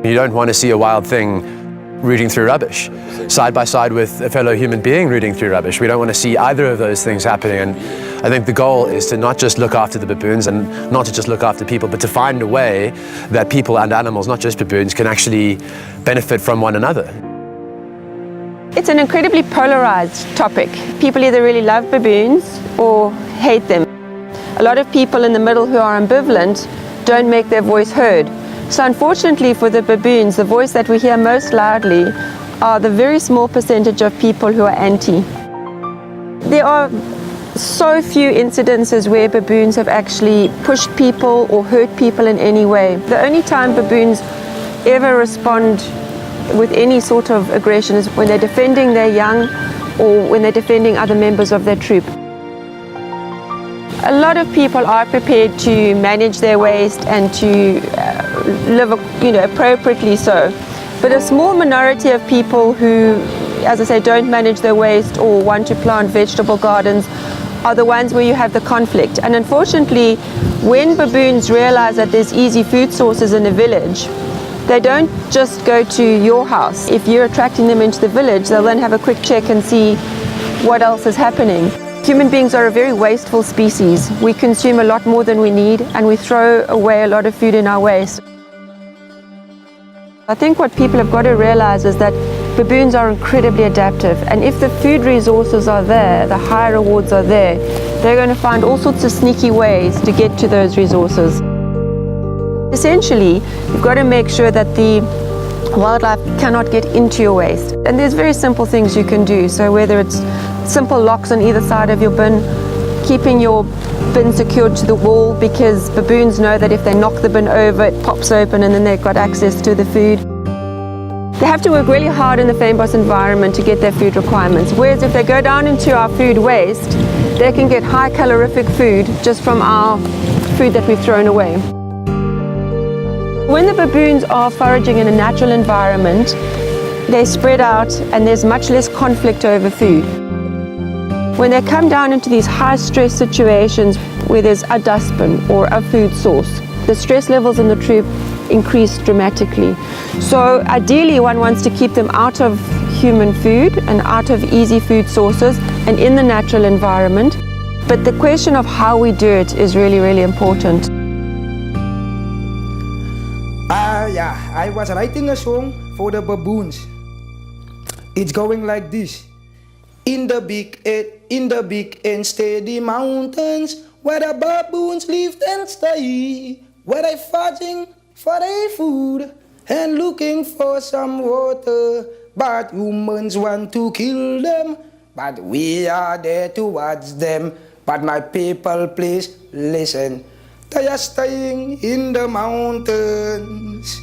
You don't want to see a wild thing rooting through rubbish, side by side with a fellow human being rooting through rubbish. We don't want to see either of those things happening. And I think the goal is to not just look after the baboons and not to just look after people, but to find a way that people and animals, not just baboons, can actually benefit from one another. It's an incredibly polarized topic. People either really love baboons or hate them. A lot of people in the middle who are ambivalent don't make their voice heard. So unfortunately for the baboons, the voice that we hear most loudly are the very small percentage of people who are anti. There are so few incidences where baboons have actually pushed people or hurt people in any way. The only time baboons ever respond with any sort of aggression is when they're defending their young or when they're defending other members of their troop. A lot of people are prepared to manage their waste and to live, appropriately so. But a small minority of people who, as I say, don't manage their waste or want to plant vegetable gardens are the ones where you have the conflict. And unfortunately, when baboons realize that there's easy food sources in a village, they don't just go to your house. If you're attracting them into the village, they'll then have a quick check and see what else is happening. Human beings are a very wasteful species. We consume a lot more than we need, and we throw away a lot of food in our waste. I think what people have got to realize is that baboons are incredibly adaptive, and if the food resources are there, the high rewards are there, they're going to find all sorts of sneaky ways to get to those resources. Essentially, you've got to make sure that the wildlife cannot get into your waste. And there's very simple things you can do. So whether it's simple locks on either side of your bin, keeping your bin secured to the wall, because baboons know that if they knock the bin over, it pops open and then they've got access to the food. They have to work really hard in the fynbos environment to get their food requirements. Whereas if they go down into our food waste, they can get high calorific food just from our food that we've thrown away. When the baboons are foraging in a natural environment, they spread out and there's much less conflict over food. When they come down into these high stress situations where there's a dustbin or a food source, the stress levels in the troop increase dramatically. So ideally one wants to keep them out of human food and out of easy food sources and in the natural environment. But the question of how we do it is really, really important. I was writing a song for the baboons. It's going like this. In the big and steady mountains, where the baboons live and stay, where they fighting for their food and looking for some water. But humans want to kill them, but we are there to watch them. But my people, please listen. They are staying in the mountains.